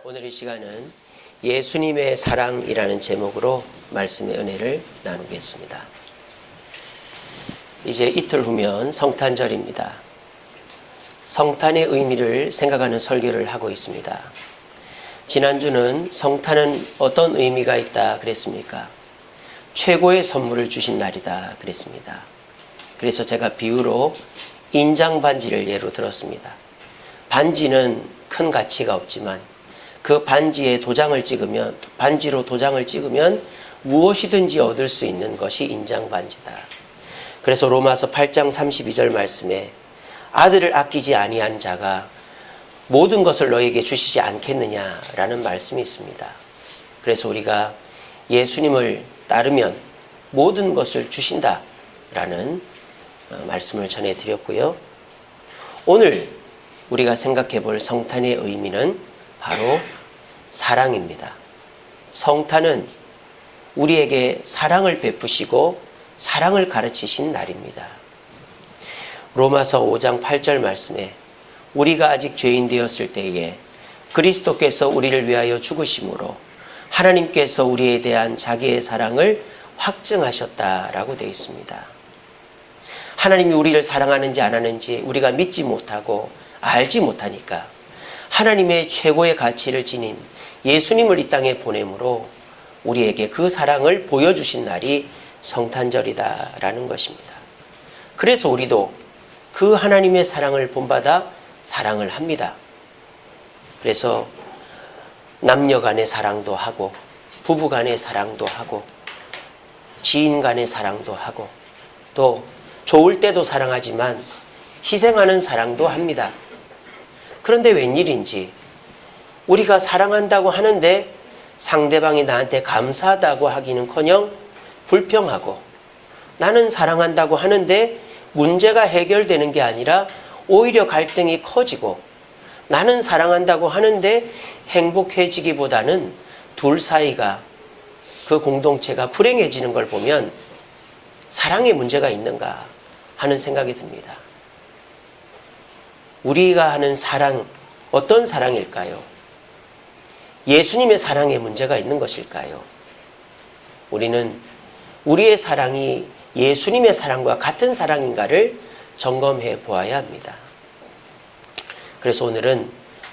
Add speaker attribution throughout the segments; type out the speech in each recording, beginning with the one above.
Speaker 1: 오늘 이 시간은 예수님의 사랑이라는 제목으로 말씀의 은혜를 나누겠습니다. 이제 이틀 후면 성탄절입니다. 성탄의 의미를 생각하는 설교를 하고 있습니다. 지난주는 성탄은 어떤 의미가 있다 그랬습니까? 최고의 선물을 주신 날이다 그랬습니다. 그래서 제가 비유로 인장 반지를 예로 들었습니다. 반지는 큰 가치가 없지만 그 반지로 도장을 찍으면 무엇이든지 얻을 수 있는 것이 인장 반지다. 그래서 로마서 8장 32절 말씀에 아들을 아끼지 아니한 자가 모든 것을 너에게 주시지 않겠느냐라는 말씀이 있습니다. 그래서 우리가 예수님을 따르면 모든 것을 주신다라는 말씀을 전해드렸고요. 오늘 우리가 생각해 볼 성탄의 의미는 바로 사랑입니다. 성탄은 우리에게 사랑을 베푸시고 사랑을 가르치신 날입니다. 로마서 5장 8절 말씀에 우리가 아직 죄인 되었을 때에 그리스도께서 우리를 위하여 죽으심으로 하나님께서 우리에 대한 자기의 사랑을 확증하셨다라고 되어 있습니다. 하나님이 우리를 사랑하는지 안 하는지 우리가 믿지 못하고 알지 못하니까 하나님의 최고의 가치를 지닌 예수님을 이 땅에 보내므로 우리에게 그 사랑을 보여주신 날이 성탄절이다라는 것입니다. 그래서 우리도 그 하나님의 사랑을 본받아 사랑을 합니다. 그래서 남녀 간의 사랑도 하고 부부 간의 사랑도 하고 지인 간의 사랑도 하고 또 좋을 때도 사랑하지만 희생하는 사랑도 합니다. 그런데 웬일인지 우리가 사랑한다고 하는데 상대방이 나한테 감사하다고 하기는커녕 불평하고 나는 사랑한다고 하는데 문제가 해결되는 게 아니라 오히려 갈등이 커지고 나는 사랑한다고 하는데 행복해지기보다는 둘 사이가 그 공동체가 불행해지는 걸 보면 사랑에 문제가 있는가 하는 생각이 듭니다. 우리가 하는 사랑, 어떤 사랑일까요? 예수님의 사랑에 문제가 있는 것일까요? 우리는 우리의 사랑이 예수님의 사랑과 같은 사랑인가를 점검해 보아야 합니다. 그래서 오늘은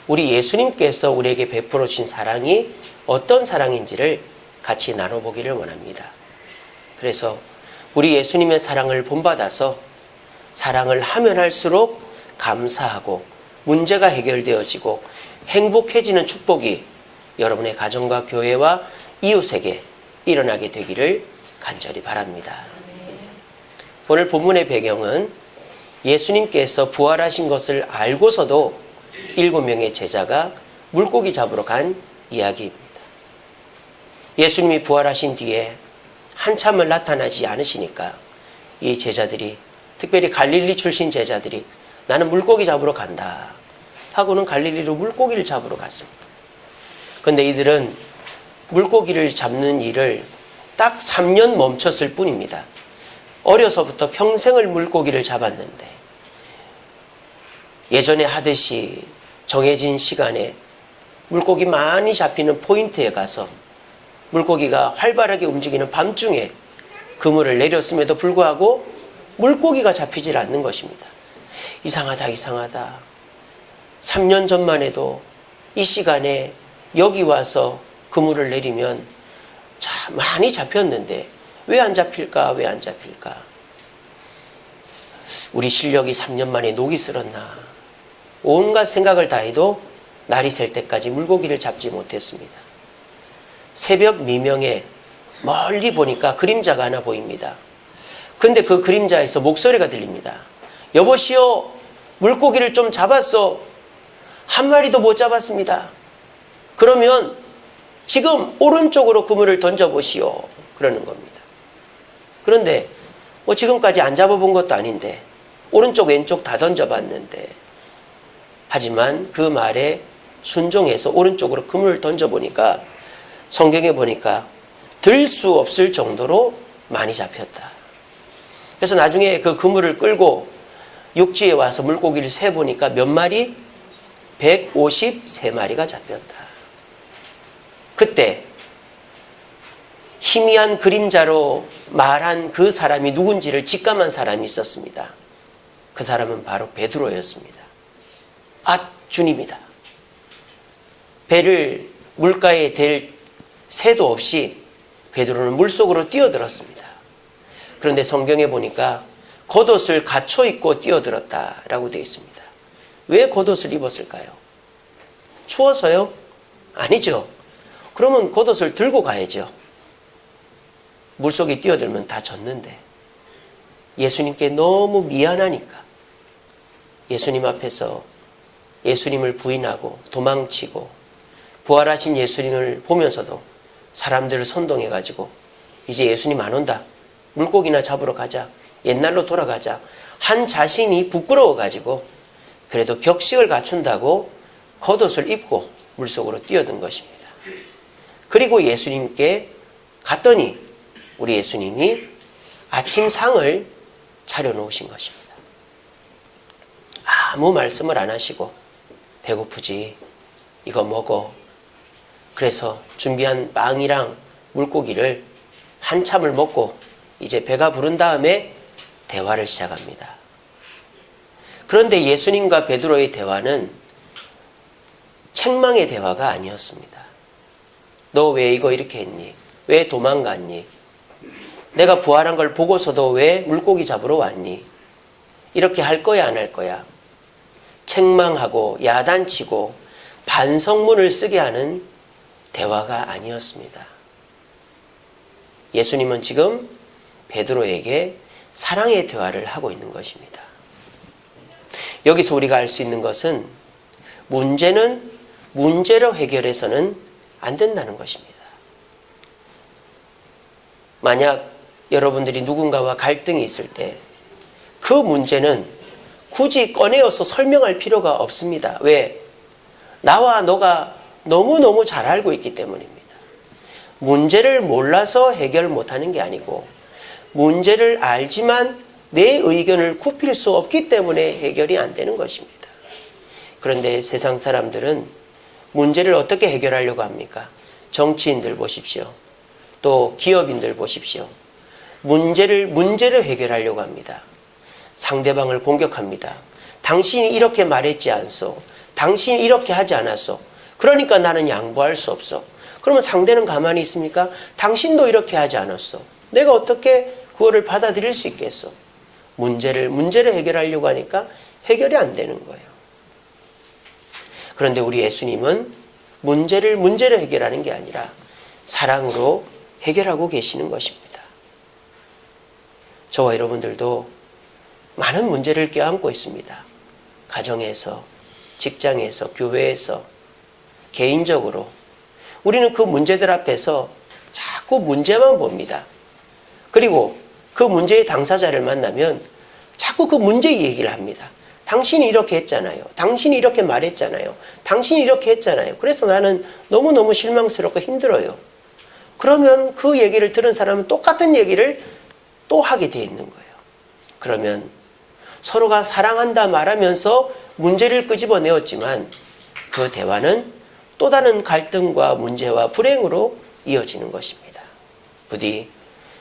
Speaker 1: 우리 예수님께서 우리에게 베풀어 주신 사랑이 어떤 사랑인지를 같이 나눠보기를 원합니다. 그래서 우리 예수님의 사랑을 본받아서 사랑을 하면 할수록 감사하고 문제가 해결되어지고 행복해지는 축복이 여러분의 가정과 교회와 이웃에게 일어나게 되기를 간절히 바랍니다. 오늘 본문의 배경은 예수님께서 부활하신 것을 알고서도 7명의 제자가 물고기 잡으러 간 이야기입니다. 예수님이 부활하신 뒤에 한참을 나타나지 않으시니까 이 제자들이, 특별히 갈릴리 출신 제자들이 나는 물고기 잡으러 간다 하고는 갈릴리로 물고기를 잡으러 갔습니다. 그런데 이들은 물고기를 잡는 일을 딱 3년 멈췄을 뿐입니다. 어려서부터 평생을 물고기를 잡았는데 예전에 하듯이 정해진 시간에 물고기 많이 잡히는 포인트에 가서 물고기가 활발하게 움직이는 밤중에 그물을 내렸음에도 불구하고 물고기가 잡히질 않는 것입니다. 이상하다. 3년 전만 해도 이 시간에 여기 와서 그물을 내리면 참 많이 잡혔는데 왜 안 잡힐까? 우리 실력이 3년 만에 녹이 슬었나? 온갖 생각을 다해도 날이 셀 때까지 물고기를 잡지 못했습니다. 새벽 미명에 멀리 보니까 그림자가 하나 보입니다. 근데 그 그림자에서 목소리가 들립니다. 여보시오, 물고기를 좀 잡았어. 한 마리도 못 잡았습니다. 그러면 지금 오른쪽으로 그물을 던져보시오. 그러는 겁니다. 그런데 지금까지 안 잡아본 것도 아닌데 오른쪽 왼쪽 다 던져봤는데, 하지만 그 말에 순종해서 오른쪽으로 그물을 던져보니까 성경에 보니까 들 수 없을 정도로 많이 잡혔다. 그래서 나중에 그 그물을 끌고 육지에 와서 물고기를 세보니까 몇 마리? 153마리가 잡혔다. 그때 희미한 그림자로 말한 그 사람이 누군지를 직감한 사람이 있었습니다. 그 사람은 바로 베드로였습니다. 아, 주님이다. 배를 물가에 댈 새도 없이 베드로는 물속으로 뛰어들었습니다. 그런데 성경에 보니까 겉옷을 갖춰 입고 뛰어들었다라고 되어 있습니다. 왜 겉옷을 입었을까요? 추워서요? 아니죠. 그러면 겉옷을 들고 가야죠. 물속에 뛰어들면 다 젖는데 예수님께 너무 미안하니까 예수님 앞에서 예수님을 부인하고 도망치고 부활하신 예수님을 보면서도 사람들을 선동해가지고 이제 예수님 안 온다. 물고기나 잡으러 가자. 옛날로 돌아가자. 한 자신이 부끄러워가지고 그래도 격식을 갖춘다고 겉옷을 입고 물속으로 뛰어든 것입니다. 그리고 예수님께 갔더니 우리 예수님이 아침상을 차려놓으신 것입니다. 아무 말씀을 안 하시고 배고프지? 이거 먹어. 그래서 준비한 빵이랑 물고기를 한참을 먹고 이제 배가 부른 다음에 대화를 시작합니다. 그런데 예수님과 베드로의 대화는 책망의 대화가 아니었습니다. 너 왜 이거 이렇게 했니? 왜 도망갔니? 내가 부활한 걸 보고서도 왜 물고기 잡으러 왔니? 이렇게 할 거야, 안 할 거야? 책망하고 야단치고 반성문을 쓰게 하는 대화가 아니었습니다. 예수님은 지금 베드로에게 사랑의 대화를 하고 있는 것입니다. 여기서 우리가 알 수 있는 것은 문제는 문제로 해결해서는 안 된다는 것입니다. 만약 여러분들이 누군가와 갈등이 있을 때 그 문제는 굳이 꺼내어서 설명할 필요가 없습니다. 왜? 나와 너가 너무너무 잘 알고 있기 때문입니다. 문제를 몰라서 해결 못하는 게 아니고 문제를 알지만 내 의견을 굽힐 수 없기 때문에 해결이 안 되는 것입니다. 그런데 세상 사람들은 문제를 어떻게 해결하려고 합니까? 정치인들 보십시오. 또 기업인들 보십시오. 문제를 해결하려고 합니다. 상대방을 공격합니다. 당신이 이렇게 말했지 않소. 당신이 이렇게 하지 않았소. 그러니까 나는 양보할 수 없어. 그러면 상대는 가만히 있습니까? 당신도 이렇게 하지 않았어. 내가 어떻게 그거를 받아들일 수 있겠어? 문제를 해결하려고 하니까 해결이 안 되는 거예요. 그런데 우리 예수님은 문제를 해결하는 게 아니라 사랑으로 해결하고 계시는 것입니다. 저와 여러분들도 많은 문제를 껴안고 있습니다. 가정에서, 직장에서, 교회에서, 개인적으로 우리는 그 문제들 앞에서 자꾸 문제만 봅니다. 그리고 그 문제의 당사자를 만나면 자꾸 그 문제 얘기를 합니다. 당신이 이렇게 했잖아요. 당신이 이렇게 말했잖아요. 당신이 이렇게 했잖아요. 그래서 나는 너무너무 실망스럽고 힘들어요. 그러면 그 얘기를 들은 사람은 똑같은 얘기를 또 하게 돼 있는 거예요. 그러면 서로가 사랑한다 말하면서 문제를 끄집어내었지만 그 대화는 또 다른 갈등과 문제와 불행으로 이어지는 것입니다. 부디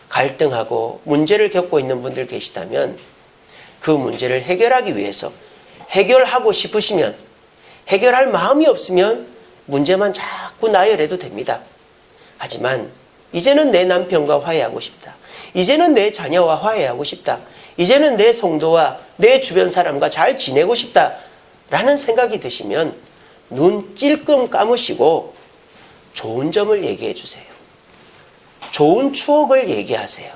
Speaker 1: 갈등하고 문제를 겪고 있는 분들 계시다면 그 문제를 해결하기 위해서 해결하고 싶으시면 해결할 마음이 없으면 문제만 자꾸 나열해도 됩니다. 하지만 이제는 내 남편과 화해하고 싶다. 이제는 내 자녀와 화해하고 싶다. 이제는 내 성도와 내 주변 사람과 잘 지내고 싶다. 라는 생각이 드시면 눈 찔끔 감으시고 좋은 점을 얘기해 주세요. 좋은 추억을 얘기하세요.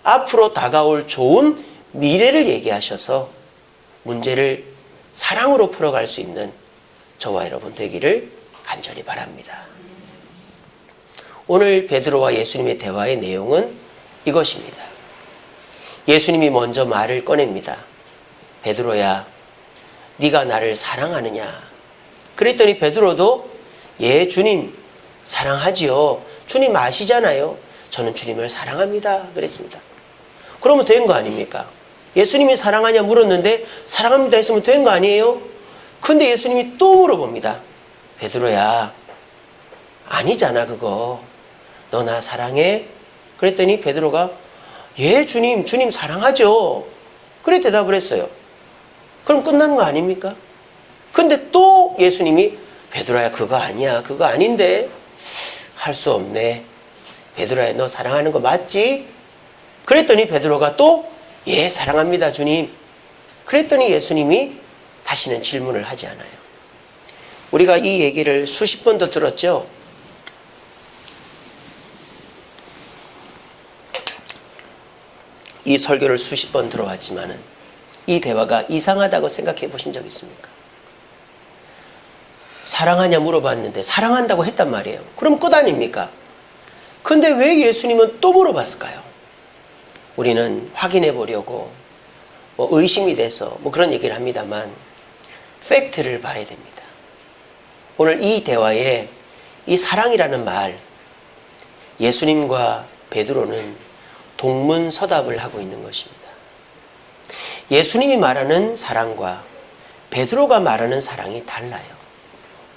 Speaker 1: 앞으로 다가올 좋은 미래를 얘기하셔서 문제를 사랑으로 풀어갈 수 있는 저와 여러분 되기를 간절히 바랍니다. 오늘 베드로와 예수님의 대화의 내용은 이것입니다. 예수님이 먼저 말을 꺼냅니다. 베드로야, 네가 나를 사랑하느냐? 그랬더니 베드로도 예, 주님 사랑하지요. 주님 아시잖아요. 저는 주님을 사랑합니다. 그랬습니다. 그러면 된 거 아닙니까? 예수님이 사랑하냐 물었는데 사랑합니다 했으면 된 거 아니에요? 근데 예수님이 또 물어봅니다. 베드로야, 아니잖아 그거. 너 나 사랑해? 그랬더니 베드로가 예 주님, 주님 사랑하죠. 그래 대답을 했어요. 그럼 끝난 거 아닙니까? 근데 또 예수님이 베드로야 그거 아니야, 그거 아닌데. 할 수 없네. 베드로야 너 사랑하는 거 맞지? 그랬더니 베드로가 또 예 사랑합니다 주님. 그랬더니 예수님이 다시는 질문을 하지 않아요. 우리가 이 얘기를 수십 번도 들었죠. 이 설교를 수십 번 들어왔지만은 이 대화가 이상하다고 생각해 보신 적 있습니까? 사랑하냐 물어봤는데 사랑한다고 했단 말이에요. 그럼 끝 아닙니까? 근데 왜 예수님은 또 물어봤을까요? 우리는 확인해 보려고 의심이 돼서 그런 얘기를 합니다만 팩트를 봐야 됩니다. 오늘 이 대화에 이 사랑이라는 말, 예수님과 베드로는 동문서답을 하고 있는 것입니다. 예수님이 말하는 사랑과 베드로가 말하는 사랑이 달라요.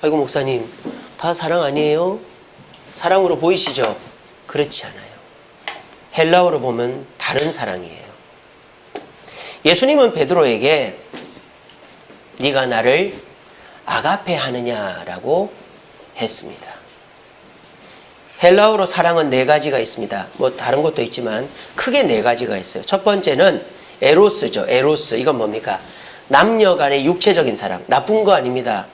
Speaker 1: 아이고 목사님 다 사랑 아니에요? 사랑으로 보이시죠? 그렇지 않아요. 헬라어로 보면 다른 사랑이에요. 예수님은 베드로에게 네가 나를 아가페 하느냐라고 했습니다. 헬라어로 사랑은 네 가지가 있습니다. 다른 것도 있지만 크게 네 가지가 있어요. 첫 번째는 에로스죠. 에로스. 이건 뭡니까? 남녀 간의 육체적인 사랑. 나쁜 거 아닙니다.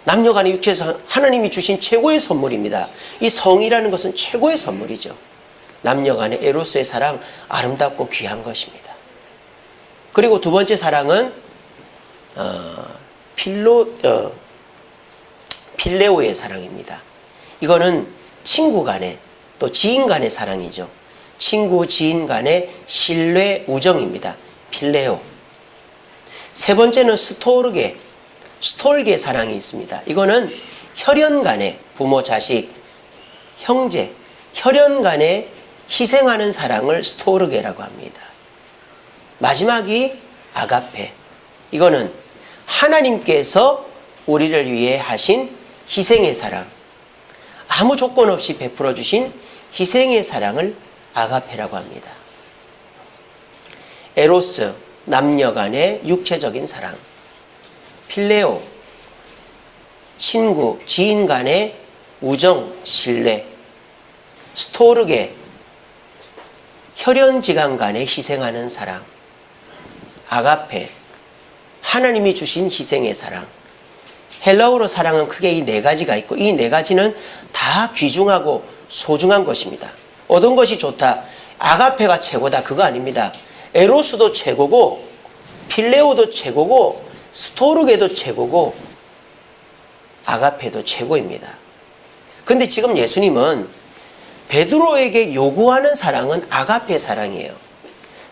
Speaker 1: 남녀 간의 육체에서 하나님이 주신 최고의 선물입니다. 이 성이라는 것은 최고의 선물이죠. 남녀 간의 에로스의 사랑, 아름답고 귀한 것입니다. 그리고 두 번째 사랑은 필레오의 사랑입니다. 이거는 친구 간의 또 지인 간의 사랑이죠. 친구, 지인 간의 신뢰, 우정입니다. 필레오. 세 번째는 스톨게 사랑이 있습니다. 이거는 혈연 간의 부모, 자식, 형제, 혈연 간의 희생하는 사랑을 스토르게라고 합니다. 마지막이 아가페. 이거는 하나님께서 우리를 위해 하신 희생의 사랑, 아무 조건 없이 베풀어 주신 희생의 사랑을 아가페라고 합니다. 에로스, 남녀 간의 육체적인 사랑. 필레오, 친구, 지인 간의 우정, 신뢰. 스토르게, 혈연지간 간에 희생하는 사랑. 아가페, 하나님이 주신 희생의 사랑. 헬라어로 사랑은 크게 이 네 가지가 있고 이 네 가지는 다 귀중하고 소중한 것입니다. 어떤 것이 좋다, 아가페가 최고다, 그거 아닙니다. 에로스도 최고고 필레오도 최고고 스토르게도 최고고 아가페도 최고입니다. 근데 지금 예수님은 베드로에게 요구하는 사랑은 아가페 사랑이에요.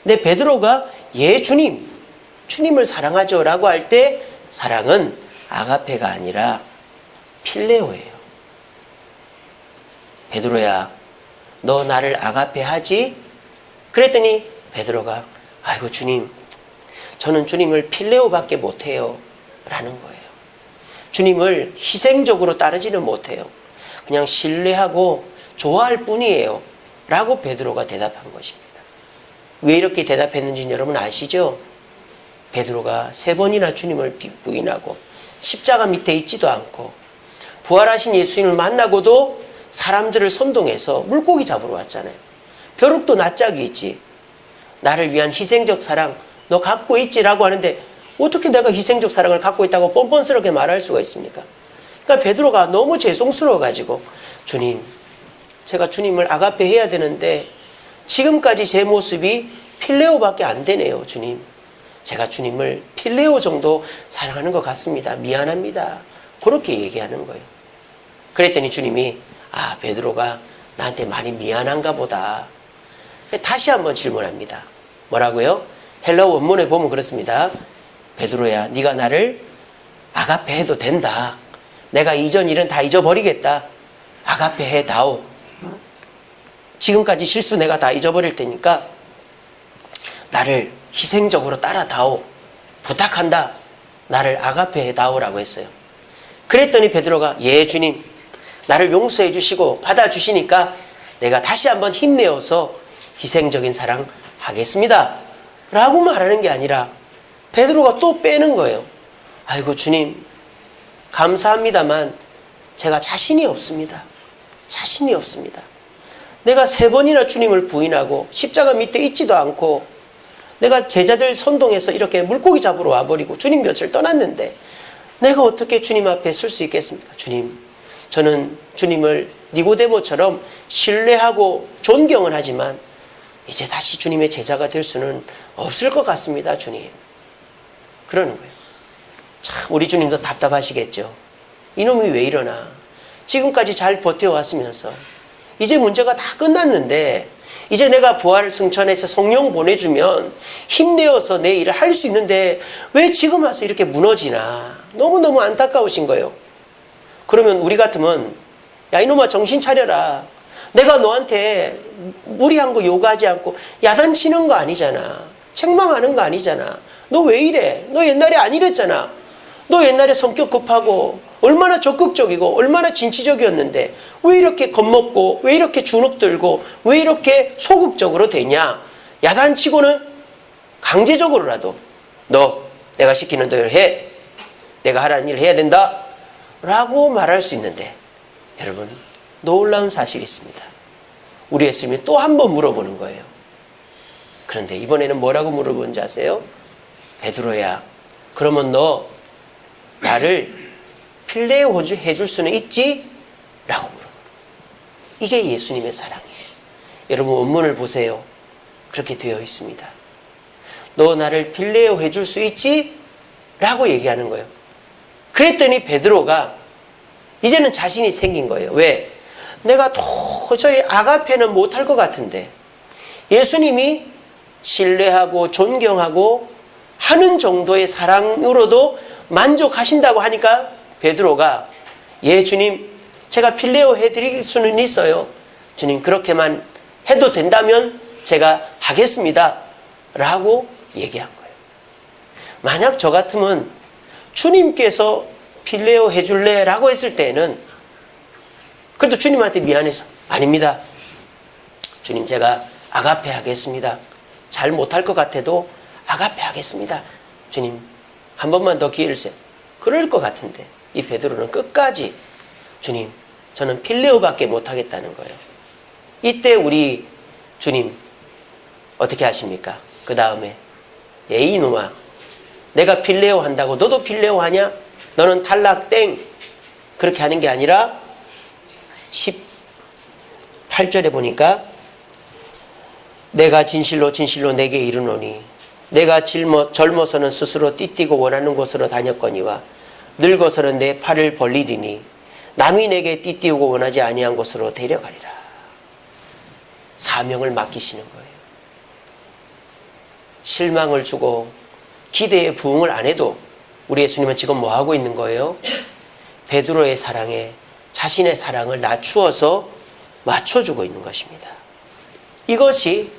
Speaker 1: 근데 베드로가 예 주님을 사랑하죠 라고 할 때 사랑은 아가페가 아니라 필레오예요. 베드로야 너 나를 아가페 하지? 그랬더니 베드로가 아이고 주님, 저는 주님을 필레오밖에 못해요 라는 거예요. 주님을 희생적으로 따르지는 못해요. 그냥 신뢰하고 좋아할 뿐이에요 라고 베드로가 대답한 것입니다. 왜 이렇게 대답했는지 여러분 아시죠? 베드로가 3번이나 주님을 부인하고 십자가 밑에 있지도 않고 부활하신 예수님을 만나고도 사람들을 선동해서 물고기 잡으러 왔잖아요. 벼룩도 낯짝이 있지, 나를 위한 희생적 사랑 너 갖고 있지라고 하는데 어떻게 내가 희생적 사랑을 갖고 있다고 뻔뻔스럽게 말할 수가 있습니까? 그러니까 베드로가 너무 죄송스러워가지고 주님, 제가 주님을 아가페 해야 되는데 지금까지 제 모습이 필레오밖에 안 되네요. 주님, 제가 주님을 필레오 정도 사랑하는 것 같습니다. 미안합니다. 그렇게 얘기하는 거예요. 그랬더니 주님이 베드로가 나한테 많이 미안한가 보다. 다시 한번 질문합니다. 뭐라고요? 헬라어 원문에 보면 그렇습니다. 베드로야 네가 나를 아가페 해도 된다. 내가 이전 일은 다 잊어버리겠다. 아가페 해다오. 지금까지 실수 내가 다 잊어버릴 테니까 나를 희생적으로 따라다오. 부탁한다. 나를 아가페 해다오라고 했어요. 그랬더니 베드로가 예 주님, 나를 용서해 주시고 받아주시니까 내가 다시 한번 힘내어서 희생적인 사랑 하겠습니다 라고 말하는 게 아니라 베드로가 또 빼는 거예요. 아이고 주님 감사합니다만 제가 자신이 없습니다. 자신이 없습니다. 내가 3번이나 주님을 부인하고 십자가 밑에 있지도 않고 내가 제자들 선동해서 이렇게 물고기 잡으러 와버리고 주님 곁을 떠났는데 내가 어떻게 주님 앞에 설 수 있겠습니까? 주님, 저는 주님을 니고데모처럼 신뢰하고 존경을 하지만 이제 다시 주님의 제자가 될 수는 없을 것 같습니다. 주님. 그러는 거예요. 참 우리 주님도 답답하시겠죠. 이놈이 왜 이러나. 지금까지 잘 버텨왔으면서 이제 문제가 다 끝났는데 이제 내가 부활 승천해서 성령 보내주면 힘내어서 내 일을 할 수 있는데 왜 지금 와서 이렇게 무너지나. 너무너무 안타까우신 거예요. 그러면 우리 같으면 야 이놈아 정신 차려라. 내가 너한테 무리한 거 요구하지 않고 야단치는 거 아니잖아. 책망하는 거 아니잖아. 너 왜 이래? 너 옛날에 안 이랬잖아. 너 옛날에 성격 급하고 얼마나 적극적이고 얼마나 진취적이었는데 왜 이렇게 겁먹고 왜 이렇게 주눅들고 왜 이렇게 소극적으로 되냐. 야단치고는 강제적으로라도 너 내가 시키는 대로 해. 내가 하라는 일을 해야 된다 라고 말할 수 있는데 여러분 놀라운 사실이 있습니다. 우리 예수님이 또 한 번 물어보는 거예요. 그런데 이번에는 뭐라고 물어보는지 아세요? 베드로야 그러면 너 나를 필레오 해줄 수는 있지? 라고 물어보는 거예요. 이게 예수님의 사랑이에요. 여러분 원문을 보세요. 그렇게 되어 있습니다. 너 나를 필레오 해줄 수 있지? 라고 얘기하는 거예요. 그랬더니 베드로가 이제는 자신이 생긴 거예요. 왜? 내가 도저히 아가페는 못할 것 같은데 예수님이 신뢰하고 존경하고 하는 정도의 사랑으로도 만족하신다고 하니까 베드로가 예 주님 제가 필레오 해드릴 수는 있어요. 주님 그렇게만 해도 된다면 제가 하겠습니다 라고 얘기한 거예요. 만약 저 같으면 주님께서 필레오 해줄래? 라고 했을 때는 그래도 주님한테 미안해서 아닙니다. 주님 제가 아가페 하겠습니다. 잘 못할 것 같아도 아가페 하겠습니다. 주님 한 번만 더 기회를 주세요. 그럴 것 같은데 이 베드로는 끝까지 주님 저는 필레오밖에 못하겠다는 거예요. 이때 우리 주님 어떻게 하십니까? 그 다음에 이놈아 내가 필레오 한다고 너도 필레오 하냐? 너는 탈락 땡. 그렇게 하는 게 아니라 18절에 보니까 내가 진실로 진실로 내게 이르노니 내가 젊어서는 스스로 띠띠고 원하는 곳으로 다녔거니와 늙어서는 내 팔을 벌리리니 남이 내게 띠띠우고 원하지 아니한 곳으로 데려가리라. 사명을 맡기시는 거예요. 실망을 주고 기대에 부응을 안 해도 우리 예수님은 지금 뭐 하고 있는 거예요? 베드로의 사랑에 자신의 사랑을 낮추어서 맞춰주고 있는 것입니다. 이것이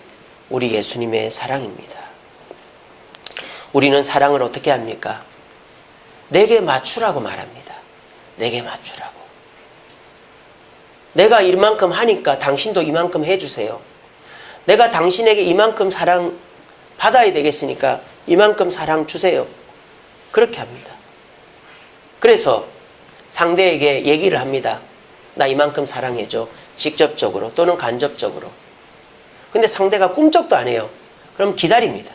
Speaker 1: 우리 예수님의 사랑입니다. 우리는 사랑을 어떻게 합니까? 내게 맞추라고 말합니다. 내게 맞추라고. 내가 이만큼 하니까 당신도 이만큼 해주세요. 내가 당신에게 이만큼 사랑 받아야 되겠으니까 이만큼 사랑 주세요. 그렇게 합니다. 그래서 상대에게 얘기를 합니다. 나 이만큼 사랑해줘. 직접적으로 또는 간접적으로. 근데 상대가 꿈쩍도 안 해요. 그럼 기다립니다.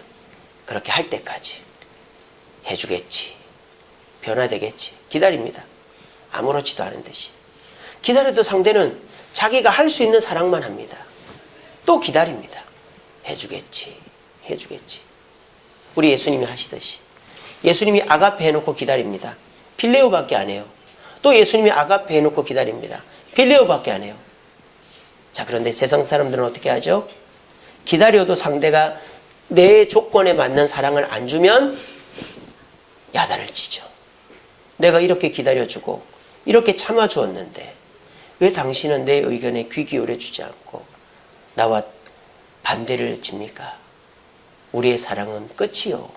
Speaker 1: 그렇게 할 때까지. 해주겠지. 변화되겠지. 기다립니다. 아무렇지도 않은 듯이. 기다려도 상대는 자기가 할 수 있는 사랑만 합니다. 또 기다립니다. 해주겠지. 해주겠지. 우리 예수님이 하시듯이. 예수님이 아가페 해놓고 기다립니다. 필레오밖에 안 해요. 또 예수님이 아가페 해놓고 기다립니다. 필레오밖에 안 해요. 자, 그런데 세상 사람들은 어떻게 하죠? 기다려도 상대가 내 조건에 맞는 사랑을 안 주면 야단을 치죠. 내가 이렇게 기다려주고 이렇게 참아주었는데 왜 당신은 내 의견에 귀 기울여주지 않고 나와 반대를 칩니까? 우리의 사랑은 끝이요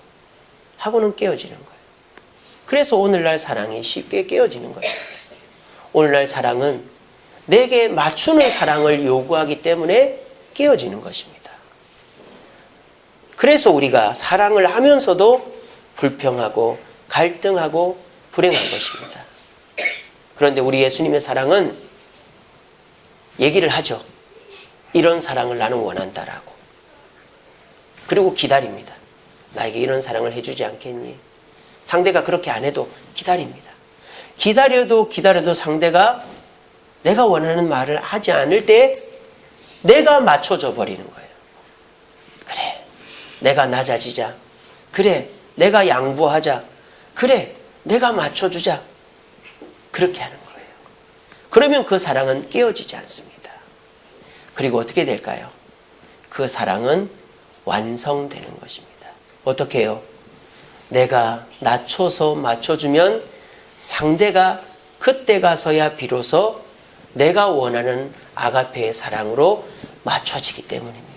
Speaker 1: 하고는 깨어지는 거예요. 그래서 오늘날 사랑이 쉽게 깨어지는 거예요. 오늘날 사랑은 내게 맞추는 사랑을 요구하기 때문에 깨어지는 것입니다. 그래서 우리가 사랑을 하면서도 불평하고 갈등하고 불행한 것입니다. 그런데 우리 예수님의 사랑은 얘기를 하죠. 이런 사랑을 나는 원한다라고. 그리고 기다립니다. 나에게 이런 사랑을 해주지 않겠니? 상대가 그렇게 안 해도 기다립니다. 기다려도 상대가 내가 원하는 말을 하지 않을 때 내가 맞춰줘 버리는 거예요. 그래, 내가 낮아지자. 그래, 내가 양보하자. 그래, 내가 맞춰주자. 그렇게 하는 거예요. 그러면 그 사랑은 깨어지지 않습니다. 그리고 어떻게 될까요? 그 사랑은 완성되는 것입니다. 어떻게 해요? 내가 낮춰서 맞춰주면 상대가 그때 가서야 비로소 내가 원하는 아가페의 사랑으로 맞춰지기 때문입니다.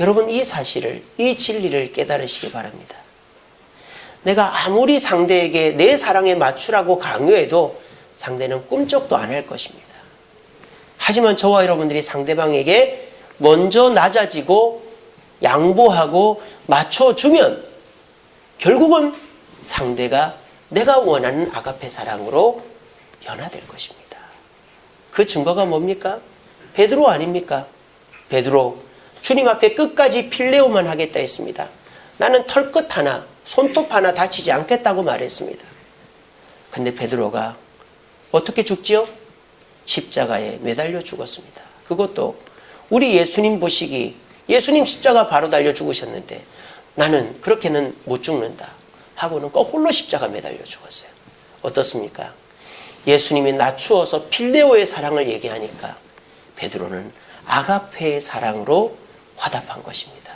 Speaker 1: 여러분, 이 사실을, 이 진리를 깨달으시기 바랍니다. 내가 아무리 상대에게 내 사랑에 맞추라고 강요해도 상대는 꿈쩍도 안 할 것입니다. 하지만 저와 여러분들이 상대방에게 먼저 낮아지고 양보하고 맞춰주면 결국은 상대가 내가 원하는 아가페 사랑으로 변화될 것입니다. 그 증거가 뭡니까? 베드로 아닙니까? 베드로 주님 앞에 끝까지 필레오만 하겠다 했습니다. 나는 털끝 하나, 손톱 하나 다치지 않겠다고 말했습니다. 근데 베드로가 어떻게 죽지요? 십자가에 매달려 죽었습니다. 그것도 우리 예수님 보시기, 예수님 십자가 바로 달려 죽으셨는데 나는 그렇게는 못 죽는다 하고는 거꾸로 십자가 매달려 죽었어요. 어떻습니까? 예수님이 낮추어서 필레오의 사랑을 얘기하니까 베드로는 아가페의 사랑으로 화답한 것입니다.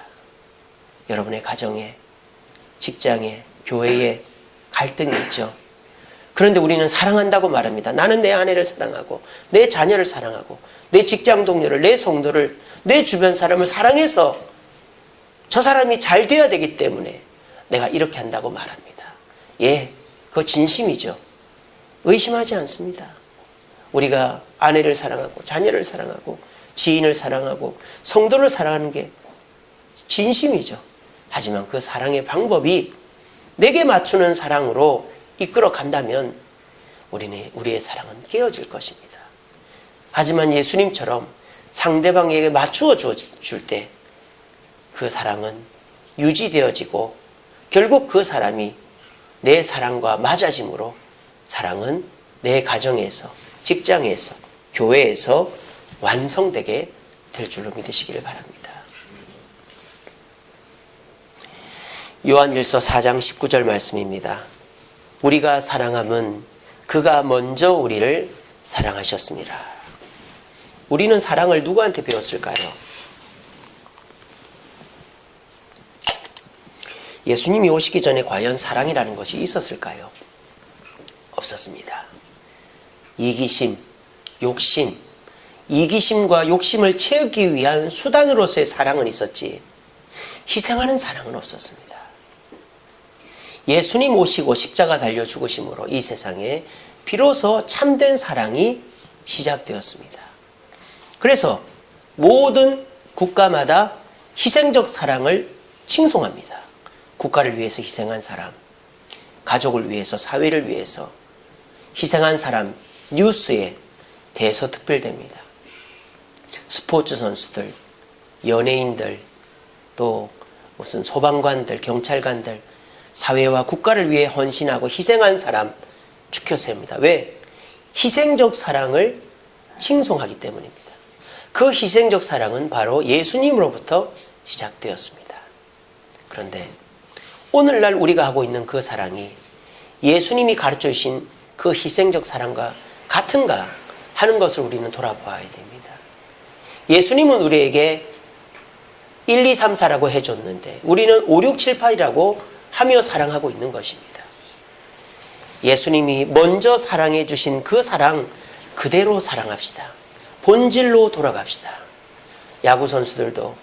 Speaker 1: 여러분의 가정에, 직장에, 교회에 갈등이 있죠. 그런데 우리는 사랑한다고 말합니다. 나는 내 아내를 사랑하고 내 자녀를 사랑하고 내 직장 동료를, 내 성도를, 내 주변 사람을 사랑해서 저 사람이 잘 돼야 되기 때문에 내가 이렇게 한다고 말합니다. 예, 그거 진심이죠. 의심하지 않습니다. 우리가 아내를 사랑하고 자녀를 사랑하고 지인을 사랑하고 성도를 사랑하는 게 진심이죠. 하지만 그 사랑의 방법이 내게 맞추는 사랑으로 이끌어 간다면 우리의 사랑은 깨어질 것입니다. 하지만 예수님처럼 상대방에게 맞추어 줄 때 그 사랑은 유지되어지고 결국 그 사람이 내 사랑과 맞아짐으로 사랑은 내 가정에서, 직장에서, 교회에서 완성되게 될 줄로 믿으시기를 바랍니다. 요한일서 4장 19절 말씀입니다. 우리가 사랑함은 그가 먼저 우리를 사랑하셨습니다. 우리는 사랑을 누구한테 배웠을까요? 예수님이 오시기 전에 과연 사랑이라는 것이 있었을까요? 없었습니다. 이기심, 욕심, 이기심과 욕심을 채우기 위한 수단으로서의 사랑은 있었지 희생하는 사랑은 없었습니다. 예수님 오시고 십자가 달려 죽으심으로 이 세상에 비로소 참된 사랑이 시작되었습니다. 그래서 모든 국가마다 희생적 사랑을 칭송합니다. 국가를 위해서 희생한 사람, 가족을 위해서, 사회를 위해서 희생한 사람 뉴스에 대서특필됩니다. 스포츠 선수들, 연예인들, 또 무슨 소방관들, 경찰관들, 사회와 국가를 위해 헌신하고 희생한 사람 축혀 세웁니다. 왜? 희생적 사랑을 칭송하기 때문입니다. 그 희생적 사랑은 바로 예수님으로부터 시작되었습니다. 그런데 오늘날 우리가 하고 있는 그 사랑이 예수님이 가르쳐 주신 그 희생적 사랑과 같은가 하는 것을 우리는 돌아봐야 됩니다. 예수님은 우리에게 1, 2, 3, 4라고 해줬는데 우리는 5, 6, 7, 8이라고 하며 사랑하고 있는 것입니다. 예수님이 먼저 사랑해 주신 그 사랑 그대로 사랑합시다. 본질로 돌아갑시다. 야구 선수들도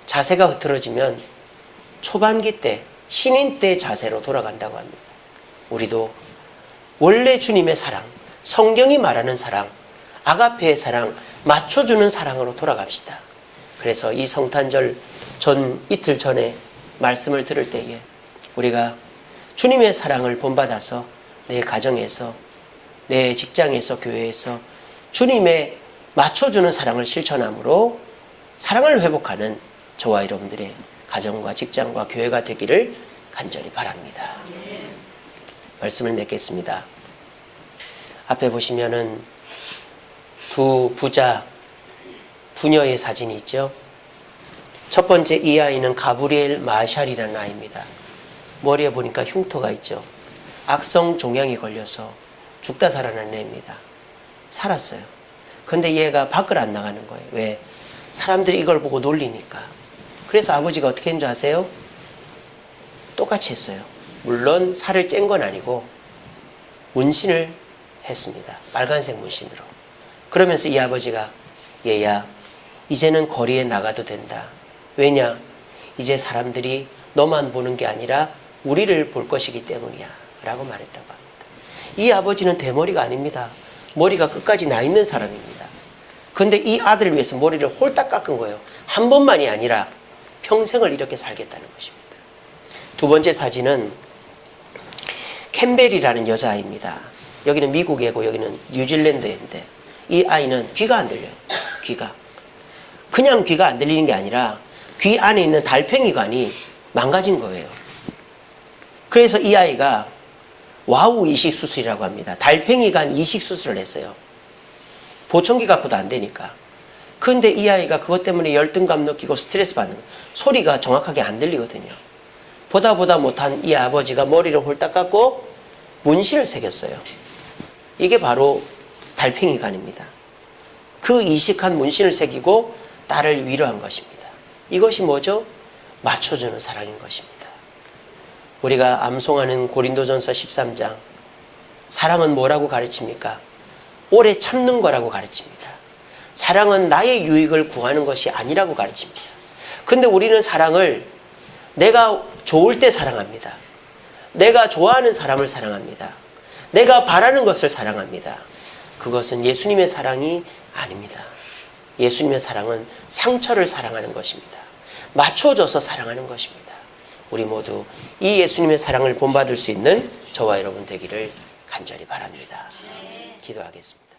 Speaker 1: 자세가 흐트러지면 초반기 때, 신인 때 자세로 돌아간다고 합니다. 우리도 원래 주님의 사랑, 성경이 말하는 사랑, 아가페의 사랑, 맞춰주는 사랑으로 돌아갑시다. 그래서 이 성탄절 이틀 전에 말씀을 들을 때에 우리가 주님의 사랑을 본받아서 내 가정에서, 내 직장에서, 교회에서 주님의 맞춰주는 사랑을 실천함으로 사랑을 회복하는 저와 여러분들의 가정과 직장과 교회가 되기를 간절히 바랍니다. 말씀을 맺겠습니다. 앞에 보시면은 두 부녀의 사진이 있죠. 첫 번째 이 아이는 가브리엘 마샬이라는 아이입니다. 머리에 보니까 흉터가 있죠. 악성 종양에 걸려서 죽다 살아난 애입니다. 살았어요. 근데 얘가 밖을 안 나가는 거예요. 왜? 사람들이 이걸 보고 놀리니까. 그래서 아버지가 어떻게 했는 줄 아세요? 똑같이 했어요. 물론 살을 짠 건 아니고 문신을 했습니다. 빨간색 문신으로. 그러면서 이 아버지가 얘야, 이제는 거리에 나가도 된다. 왜냐? 이제 사람들이 너만 보는 게 아니라 우리를 볼 것이기 때문이야 라고 말했다고 합니다. 이 아버지는 대머리가 아닙니다. 머리가 끝까지 나 있는 사람입니다. 근데 이 아들을 위해서 머리를 홀딱 깎은 거예요. 한 번만이 아니라 평생을 이렇게 살겠다는 것입니다. 두 번째 사진은 캠벨이라는 여자아이입니다. 여기는 미국이고 여기는 뉴질랜드인데 이 아이는 귀가 안 들려요. 귀가. 그냥 귀가 안 들리는 게 아니라 귀 안에 있는 달팽이관이 망가진 거예요. 그래서 이 아이가 와우 이식 수술이라고 합니다. 달팽이관 이식 수술을 했어요. 보청기 갖고도 안 되니까. 그런데 이 아이가 그것 때문에 열등감 느끼고 스트레스 받는 거예요. 소리가 정확하게 안 들리거든요. 보다 못한 이 아버지가 머리를 홀딱 깎고 문신을 새겼어요. 이게 바로 달팽이관입니다. 그 이식한 문신을 새기고 딸을 위로한 것입니다. 이것이 뭐죠? 맞춰주는 사랑인 것입니다. 우리가 암송하는 고린도전서 13장, 사랑은 뭐라고 가르칩니까? 오래 참는 거라고 가르칩니다. 사랑은 나의 유익을 구하는 것이 아니라고 가르칩니다. 근데 우리는 사랑을 내가 좋을 때 사랑합니다. 내가 좋아하는 사람을 사랑합니다. 내가 바라는 것을 사랑합니다. 그것은 예수님의 사랑이 아닙니다. 예수님의 사랑은 상처를 사랑하는 것입니다. 맞춰줘서 사랑하는 것입니다. 우리 모두 이 예수님의 사랑을 본받을 수 있는 저와 여러분 되기를 간절히 바랍니다. 기도하겠습니다.